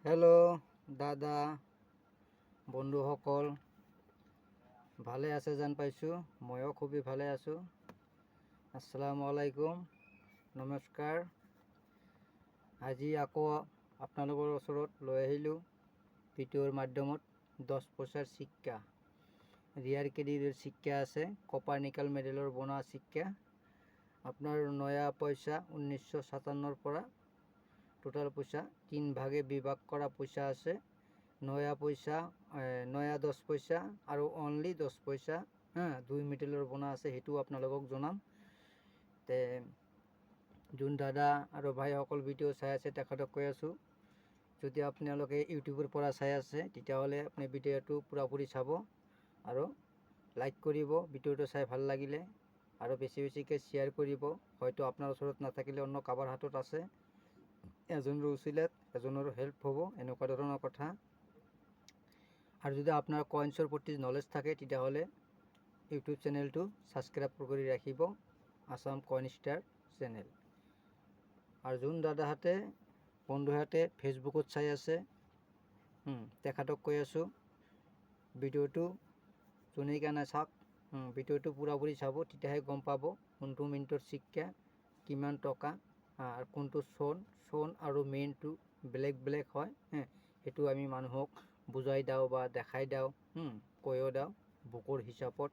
Hello' দাদা বন্ধুসকল, ভালে আছে যেন পাইছোঁ। ময়ো খুবেই ভালে আছোঁ। আসসালামু আলাইকুম, নমস্কাৰ। আজি আকৌ আপোনালোকৰ ওচৰত লৈ আহিলোঁ ভিডিঅ'ৰ মাধ্যমত 10 পইচাৰ চিক্কা। ৰিয়াৰ কেডিৰ চিক্কা আছে, কপাৰ নিকেল মেডেলৰ বনোৱা চিক্কা। আপোনাৰ নয়া পইচা 1957 পৰা টোটাল পইচা 3 ভাগে বিভাগ কৰা পইচা আছে। নয়া পইচা, নয়া 10 পইচা আৰু অনলি 10 পইচা, 2 মেটেলৰ বনোৱা আছে। সেইটো আপোনালোকক জনাম। তে যোন দাদা আৰু ভাইসকল ভিডিঅ' চাই আছে তেখেতক কৈ আছোঁ, যদি আপোনালোকে ইউটিউবৰ পৰা চাই আছে তেতিয়াহ'লে আপুনি ভিডিঅ'টো পুৰাপুৰি চাব আৰু লাইক কৰিব ভিডিঅ'টো চাই ভাল লাগিলে, আৰু বেছিকৈ শ্বেয়াৰ কৰিব। হয়তো আপোনাৰ ওচৰত নাথাকিলে অন্য কাৰোবাৰ হাতত আছে, এজনৰ উচিলাত এজনৰ হেল্প হ'ব, এনেকুৱা ধৰণৰ কথা। আৰু যদি আপোনাৰ কইন্সৰ প্ৰতি নলেজ থাকে তেতিয়াহ'লে ইউটিউব চেনেলটো ছাবস্ক্ৰাইব কৰি ৰাখিব, আছাম কইন ষ্টাৰ চেনেল। আৰু যোন দাদাহঁতে বন্ধুহঁতে ফেচবুকত চাই আছে তেখেতক কৈ আছোঁ, ভিডিঅ'টো যোনেই কাৰণে চাওক, ভিডিঅ'টো পুৰাপুৰি চাব, তেতিয়াহে গম পাব কোনটো মিনিটৰ চিক্কা কিমান টকা, আৰু কোনটো চন আৰু মেইনটো বেলেগ বেলেগ হয়। সেইটো আমি মানুহক বুজাই দিওঁ বা দেখাই দিওঁ, কৈও দিওঁ বুকৰ হিচাপত।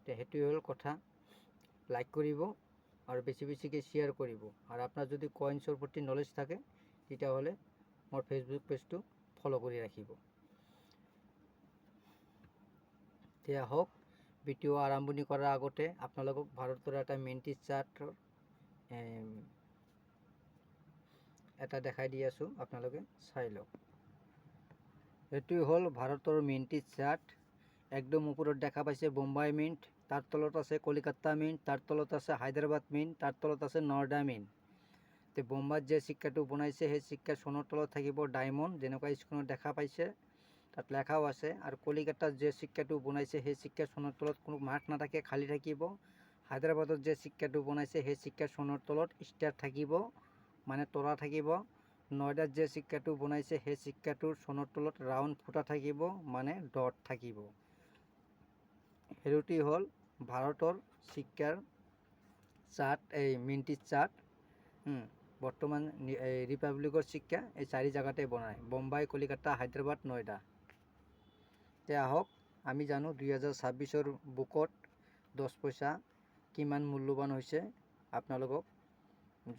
সেইটোৱে হ'ল কথা। লাইক কৰিব আৰু বেছিকৈ শ্বেয়াৰ কৰিব। আৰু আপোনাৰ যদি কইন্সৰ প্ৰতি নলেজ থাকে তেতিয়াহ'লে মোৰ ফেচবুক পেজটো ফ'ল' কৰি ৰাখিব। এতিয়া হওক, ভিডিঅ' আৰম্ভণি কৰাৰ আগতে আপোনালোকক ভাৰতৰ এটা মিণ্টি চাৰ্টৰ এটা দেখাই দি আছোঁ, আপোনালোকে চাই লওক। এইটোৱে হ'ল ভাৰতৰ মিণ্টি চাৰ্ট। একদম ওপৰত দেখা পাইছে বোম্বাই মিণ্ট, তাৰ তলত আছে কলিকাতা মিণ্ট, তাৰ তলত আছে হায়দৰাবাদ মিণ্ট, তাৰ তলত আছে নয়ডা মিণ্ট। তে বোম্বাইত যে চিক্কাটো বনাইছে সেই চিক্কাৰ চনৰ তলত থাকিব ডায়মণ্ড, যেনেকুৱা স্ক্ৰীনত দেখা পাইছে, তাত লেখাও আছে। আৰু কলিকাতাত যে চিক্কাটো বনাইছে সেই চিক্কাৰ চনৰ তলত কোনো মাৰ্ক নাথাকে, খালী থাকিব। হায়দৰাবাদত যে চিক্কাটো বনাইছে সেই চিক্কাৰ চনৰ তলত ষ্টাৰ থাকিব, মানে তৰা থাকিব। নয়ডাত যে চিক্কাটো বনাইছে সেই চিক্কাটোৰ চনৰ তলত ৰাউণ্ড ফুটা থাকিব, মানে ডট থাকিব। সেইটোৱেই হ'ল ভাৰতৰ চিক্কাৰ চাৰ্ট, এই মিণ্টি চাৰ্ট। বৰ্তমান ৰিপাব্লিকৰ চিক্কা এই 4 জেগাতে বনায়, বোম্বাই, কলিকাতা, হায়দৰাবাদ, নয়ডা। এতিয়া আহক, আমি জানো 2026 বুকত 10 পইচা কিমান মূল্যৱান হৈছে, আপোনালোকক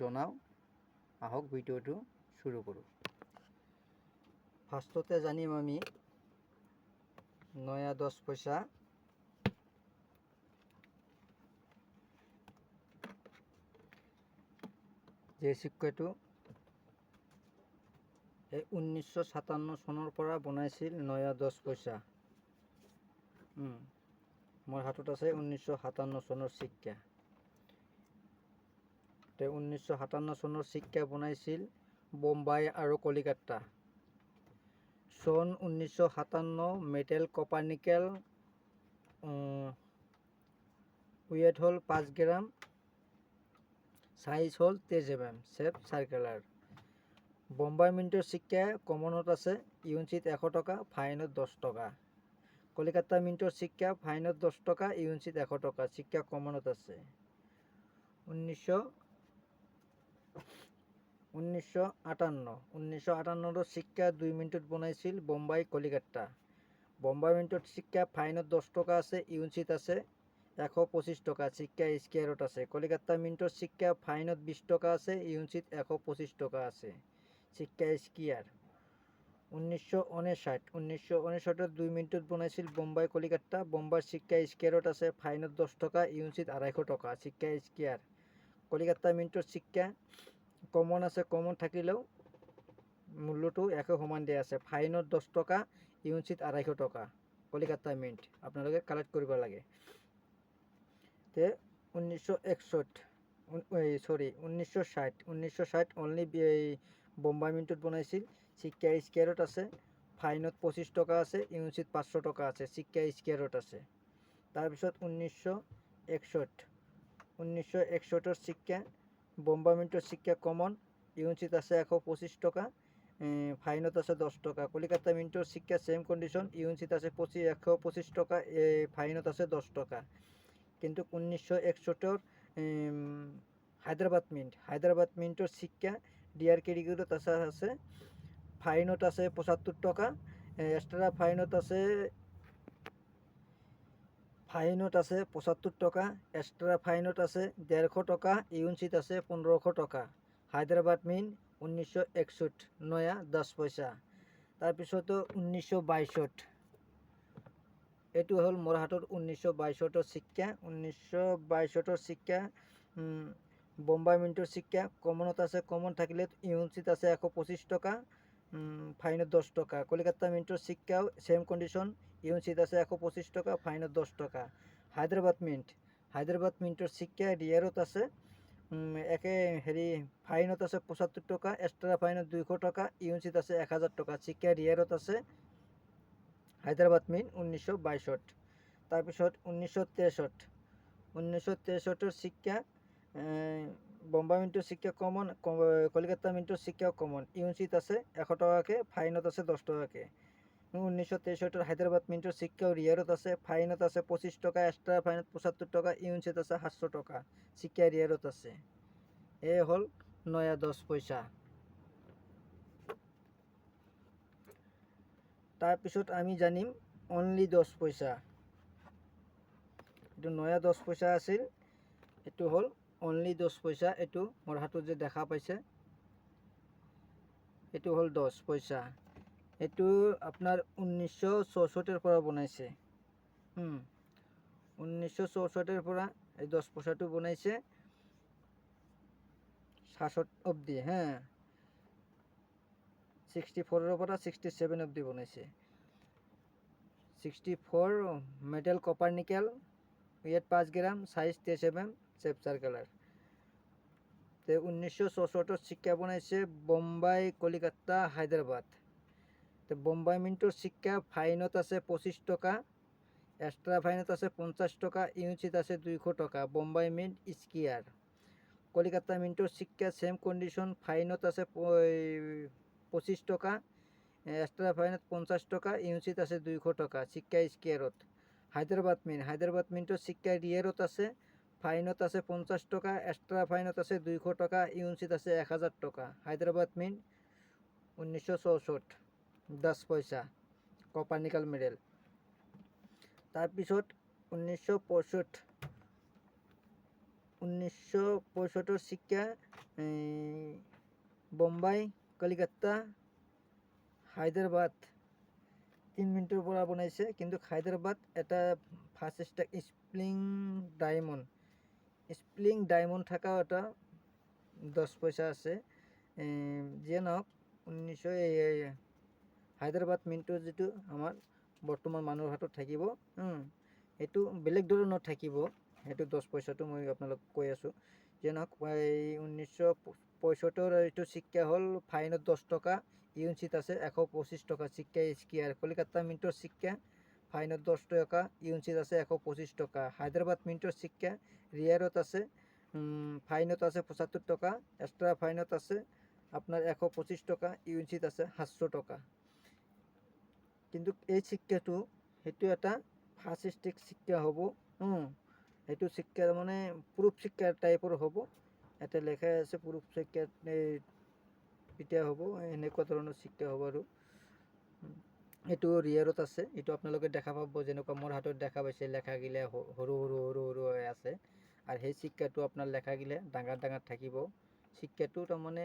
জনাওঁ। আহক ভিডিঅ'টো শুৰু কৰোঁ। ফাৰ্ষ্টতে জানিম আমি নয়া 10 পইচা। যে চিক্কাটো এই 1957 চনৰ পৰা বনাইছিল নয়া 10 পইচা। মোৰ হাতত আছে 1957 চনৰ চিক্কা। 1957 চনৰ চিক্কা বনাইছিল বোম্বাই আৰু কলিকাতা। চন 1957, মেটেল কপাৰ নিকেল, ৱেট হ'ল 5 গ্ৰাম, সাইজ হ'ল 23 mm, শেপ সাৰ্কুলাৰ। বোম্বাই মিণ্টৰ চিক্কা কমনত আছে, ইউনিট 100 টকা, ফাইনত 10 টকা। কলিকাতা মিণ্টৰ চিক্কা ফাইনত 10 টকা, ইউনিট 100 টকা, চিক্কা কমনত আছে। 1958 চিক্কা 2 মিনিটত বনাইছিল বোম্বাই কলিকাতা। বোম্বাই মিণ্টৰ চিক্কা ফাইনত 10 টকা আছে, ইউনিট আছে 125 টকা, চিক্কা স্কোয়াৰত আছে। কলিকাতা মিণ্টৰ চিক্কা ফাইনত 20 টকা আছে, ইউনিট 125 টকা আছে, চিক্কা স্কোয়াৰ। 1959 2 মিনিটত বনাইছিল বোম্বাই কলিকাতা। বোম্বাইৰ চিক্কা স্কোয়াৰত আছে, ফাইনত 10 টকা, ইউনিট 250 টকা, চিক্কা স্কোয়াৰ। কলিকাতা মিণ্টৰ চিক্কা কমন আছে, কমন থাকিলেও মূল্যটো একে সমান দিয়া আছে, ফাইনত 10 টকা, ইউনিট 250 টকা, কলিকাতা মিণ্ট। আপোনালোকে কালেক্ট কৰিব লাগে। তে 1960 অনলি বোম্বাই মিণ্টত বনাইছিল, চিক্কা স্কোয়াৰত আছে, ফাইনত 25 টকা আছে, ইউনিট 500 টকা আছে, চিক্কা স্কোয়াৰত আছে। তাৰপিছত 1961 চিক্কা বোম্বাই মিণ্টৰ চিক্কা কমন, ইউনিট আছে 125 টকা, ফাইনত আছে 10 টাকা। কলিকাতা মিন্টৰ শিক্ষা সেম কন্ডিশন, ইউএনসিত আছে 125 টাকা, ফাইনত আছে 10 টাকা। কিন্তু 1961 হায়দ্রাবাদ মিন্টর শিক্ষা ডিআর কেরিগুলোত আছে ফাইনত আছে 75 টাকা, এক্সট্রা ফাইনত আছে 75 টাকা, এক্সট্রা ফাইনত আছে 150 টাকা, ইউএনসিত আছে 1500 টাকা। হায়দ্রাবাদ মিন 1961 নয়া 10 পয়সা। তাৰপিছত 1962 এইটো হ'ল মৰহাটৰ 1962 শিক্ষা। 1962 শিক্ষা বোম্বাই মিন্টৰ শিক্ষা কমনত আছে, কমন থাকিলে ইউএনসিত আছে 125 টাকা, ফাইনত 10 টাকা। কলিকাতা মিন্টৰ শিক্ষাও সেম কন্ডিশন, ইউএনসিত আছে 125 টাকা, ফাইনত 10 টাকা। হায়দ্রাবাদ মিন্টৰ শিক্ষা ডিয়াৰত আছে ফাইনত আছে 75 টাকা, এক্সট্ৰা ফাইনত 200 টাকা, ইউএনসিত আছে 1000 টাকা। শিক্ষা ডিয়াৰত আছে হায়দ্ৰাবাদ মিন 1962। তাৰপিছত 1963 শিক্ষা বোম্বাই মিন্টৰ শিক্ষা কমন, কলিকাতা মিন্টৰ শিক্ষাও কমন, ইউএনসিত আছে 100 টাকাকে, ফাইনত আছে 10 টাকাকে। 1963 হায়দ্রাবাদ মিন্টৰ শিক্ষাও রিয়ারত আছে, ফাইনত আছে 25 টাকা, এক্সট্রা ফাইনত 75 টাকা, ইউএনসিত আছে 700 টাকা। শিক্ষা রিয়ারত আছে। এ হল নয়া 10 পয়সা। তাৰপিছত আমি জানিম অনলি 10 পয়সা। এইটো নয়া 10 পয়সা আছিল, এইটো হল অনলি 10 পয়সা। এইটো মোৰ হাতত যে দেখা পাইছে এইটো হল 10 পয়সা। এইটো আপনাৰ 1964 পৰা বনাইছে। 1964 পৰা এই 10 পয়সাটো বনাইছে 66 অবধি। 64 পৰা 67 অবধি বনাইছে। 64 মেটেল কপার নিকেল, ওয়েট 5 গ্রাম, সাইজ 23 mm, সেফ সার্কেলার। তো 1964 শিক্ষা বনাইছে বোম্বাই, কলিকাতা, হায়দ্রাবাদ। তো বোম্বাই মিন্টৰ শিক্ষা ফাইনত আছে 25 টাকা, এক্সট্রা ফাইনত আছে 50 টাকা, ইউএনসিত আছে 200 টাকা। বোম্বাই মিন্ট স্কিয়ার। কলিকাতা মিন্টৰ শিক্ষা সেম কন্ডিশন, ফাইনত আছে 25 টাকা, এক্সট্রা ফাইনত 50 টাকা, ইউএনসিত আছে 200 টাকা। শিক্ষা স্কিয়ারত। হায়দ্রাবাদ মিন্টৰ শিক্ষা রিয়ারত আছে, ফাইনত আছে 50 টাকা, এক্সট্রা ফাইনত আছে 200 টাকা, ইউএনসিত আছে 1000 টাকা। হায়দ্রাবাদ মিন্ট 1964 10 পয়সা কপার নিকেল মেডেল। তাৰপিছত 1965 শিক্ষা বোম্বাই, কলিকাতা, হায়দ্ৰাবাদ 3 মিনিটৰ পৰা বনাইছে। কিন্তু হায়দ্রাবাদ এটা ফার্স্ট স্প্লিং ডায়মন্ড থাকা এটা 10 পয়সা আছে। যিয়ে নহওক হায়দ্রাবাদ মিন্টৰ যিটো আমাৰ বৰ্তমান মানুহৰ হাতত থাকিব, এইটো বেলেগ ধৰণৰ থাকিব। সেইটো 10 পয়সাটো মই আপোনালোক কৈ আছোঁ। যিয়ে নহওক 1965 এইটো শিক্ষা হ'ল ফাইনত 10 টাকা, ইউএনসিত আছে 125 টাকা। শিক্ষা স্কিয়ার। কলিকাতা মিন্টৰ শিক্ষা ফাইনত 10 টাকা, ইউএনসিত আছে 125 টাকা। হায়দ্ৰাবাদ মিন্টৰ শিক্ষা রিয়ারত আছে, ফাইনত আছে 75 টাকা, এক্সট্রা ফাইনত আছে আপনার 125 টাকা, ইউএনসিত আছে 700 টাকা। কিন্তু এই শিক্ষাটো সেইটো এটা ফার্স্ট শিক্ষা হ'ব। সেইটো শিক্ষা মানে প্রুফ শিক্ষা টাইপৰ হ'ব। এটা লেখা আছে প্ৰুফ শিক্ষা এতিয়া হ'ব, এনেকুৱা ধৰণৰ শিক্ষা হ'ব। আৰু এইটো ৰিয়াৰত আছে। এইটো আপোনালোকে দেখা পাব, যেনেকুৱা মোৰ হাতত দেখা পাইছে লেখাগিলা সৰু হৈ আছে। আৰু সেই শিক্ষাটো আপোনাৰ লেখাগিলা ডাঙৰ থাকিব। শিক্ষাটো তাৰমানে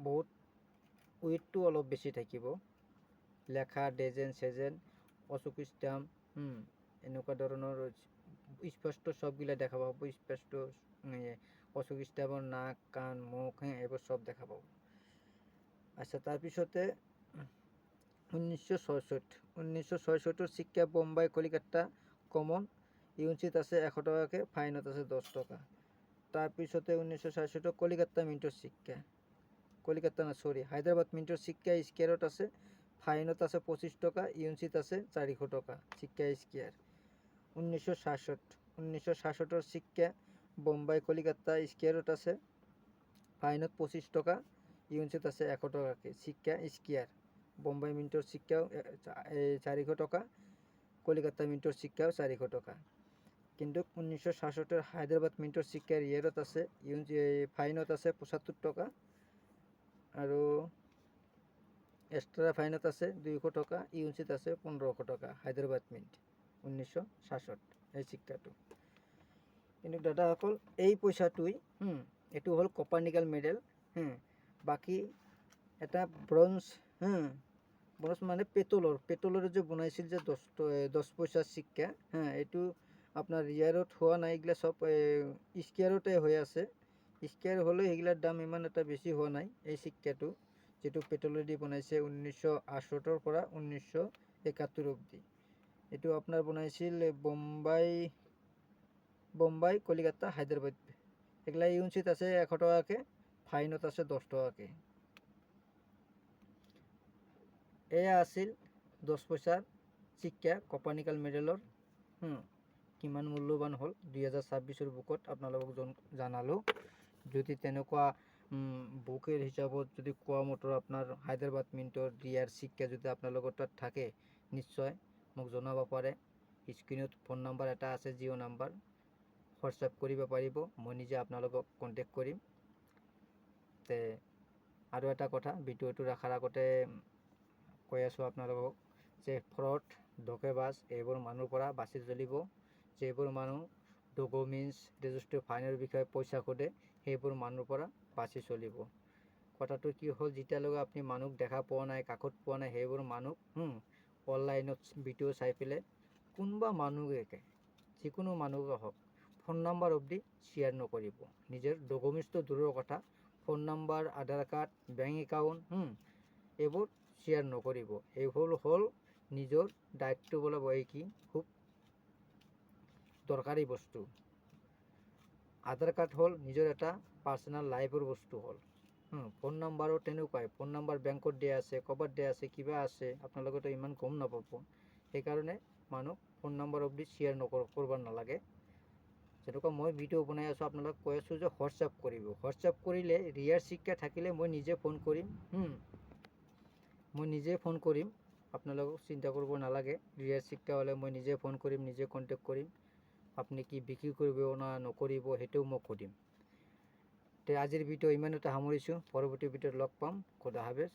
বহুত ওয়েটটো অলপ বেছি থাকিব। লেখা ডেজেন অশোক স্ট্যাম্প এনেকুৱা ধৰণৰ স্পষ্ট সবগিলা দেখা পাব। স্পষ্ট অশোক স্ট্যাম্পৰ নাক, কাণ, মুখ এইবোৰ সব দেখা পাব। আচ্ছা, তাৰপিছতে 1966 শিক্ষা বোম্বাই, কলিকাতা কমন, ইউএনসিত আছে 100 টাকাকে, ফাইনত আছে 10 টাকা। তাৰপিছতে 1966 কলিকাতা মিন্টৰ শিক্ষা, হায়দ্ৰাবাদ মিন্টৰ শিক্ষা স্কিয়ারত আছে, ফাইনত আছে 25 টাকা, ইউএনসিত আছে 400 টাকা। শিক্ষা স্কিয়ার। 1966 শিক্ষা বোম্বাই, কলিকাতা স্কিয়ারত আছে, ফাইনত 25 টাকা, ইউনিট আছে 100 টাকাকে। শিক্ষা স্কোয়ার বোম্বাই মিন্টৰ শিক্ষাও 400 টাকা, কলিকাতা মিন্টৰ শিক্ষাও 400 টাকা। কিন্তু 1966 হায়দৰাবাদ মিন্টৰ শিক্ষাৰ ইয়েৰত আছে ফাইনত আছে 75 টাকা আৰু এক্সট্ৰা ফাইনত আছে 200 টাকা, ইউনিট আছে 1500 টাকা। হায়দৰাবাদ মিন্ট 1966 এই শিক্ষাটো। কিন্তু দাদাসকল এই পইচাটোই এইটো হ'ল কপাৰনিকাল মেডেল। বাকী এটা ব্ৰঞ্জ ব্ৰঞ্জ মানে পেট্ৰলৰ যে বনাইছিল যে 10 পইচাৰ শিক্ষা এইটো আপোনাৰ ৰিয়াৰত হোৱা নাই, এইগিলা চব স্কোয়াৰতে হৈ আছে। স্কোয়াৰ হ'লেও সেইগিলাৰ দাম ইমান এটা বেছি হোৱা নাই। এই শিক্ষাটো যেটো পেট্ৰলেদি বনাইছে 1968 পৰা 1971 অবধি। এইটো আপোনাৰ বনাইছিল বোম্বাই, কলিকাতা, হায়দৰাবাদ। এগুলা ইউনিট আছে 100 টাকাকে, ফাইনত আছে 10 টাকাকে। এয়া আছিল 10 পইচাৰ শিক্ষা কপাৰনিকাল মেডেলৰ। কিমান মূল্যৱান হ'ল 2026 বুকত আপোনালোকক জানালো। যদি তেনেকুৱা বুকেৰ হিসাবত যদি কোৱা মতৰ আপনাৰ হায়দৰাবাদ মিন্টৰ ৰিয়াৰ শিক্ষা যদি আপোনালোকৰ তাত থাকে নিশ্চয় মোক জনাব পাৰে। স্ক্ৰিনত ফোন নাম্বাৰ এটা আছে, জিও নাম্বাৰ, হোয়াটসঅ্যাপ কৰিব পাৰিব। মই নিজে আপোনালোকক কন্টেক্ট কৰিম। তে আৰু এটা কথা ভিডিঅ'টো ৰাখাৰ আগতে কৈ আছোঁ আপোনালোকক যে ফ্ৰড, ধোকেবাজ এইবোৰ মানুহৰ পৰা বাচি চলিব। যিবোৰ মানুহ ডকুমেণ্টছ, ৰেজিষ্টাৰ ফাইনৰ বিষয়ে পইচা সোধে সেইবোৰ মানুহৰ পৰা বাচি চলিব। কথাটো কি হ'ল, যেতিয়ালৈকে আপুনি মানুহ দেখা পোৱা নাই, কাষত পোৱা নাই, সেইবোৰ মানুহ অনলাইনত ভিডিঅ' চাই পেলাই কোনোবা মানুহে যিকোনো মানুহে হওক ফোন নাম্বাৰ অবধি শ্বেয়াৰ নকৰিব। নিজৰ ডকুমেণ্টছটো দূৰৰ কথা, ফোন নাম্বাৰ, আধাৰ কাৰ্ড, বেংক একাউণ্ট এইবোৰ শ্বেয়াৰ নকৰিব। এইবোৰ হ'ল নিজৰ দায়িত্ব বোলে কি খুব দৰকাৰী বস্তু। আধাৰ কাৰ্ড হ'ল নিজৰ এটা পাৰ্চনেল লাইফৰ বস্তু হ'ল। ফোন নাম্বাৰো তেনেকুৱাই, ফোন নাম্বাৰ বেংকত দিয়া আছে, ক'ৰবাত দিয়া আছে, কিবা আছে, আপোনালোকেতো ইমান গম নাপাব। সেইকাৰণে মানুহ ফোন নাম্বাৰ অবধি শ্বেয়াৰ কৰিব নালাগে। যেনেকুৱা মই ভিডিঅ' বনাই আছোঁ আপোনালোকক কৈ আছোঁ যে হোৱাটছআপ কৰিব। হোৱাটছআপ কৰিলে ৰিয়াৰ শিক্ষা থাকিলে মই নিজে ফোন কৰিম। আপোনালোকক চিন্তা কৰিব নালাগে। ৰিয়াৰ শিক্ষা হ'লে মই নিজে ফোন কৰিম, নিজে কণ্টেক্ট কৰিম। আপুনি কি বিক্ৰী কৰিব না নকৰিব সেইটোও মোক সুধিম। তে আজিৰ ভিডিঅ' ইমানতে সামৰিছোঁ। পৰৱৰ্তী ভিডিঅ'ত লগ পাম। খোদা হাফেজ।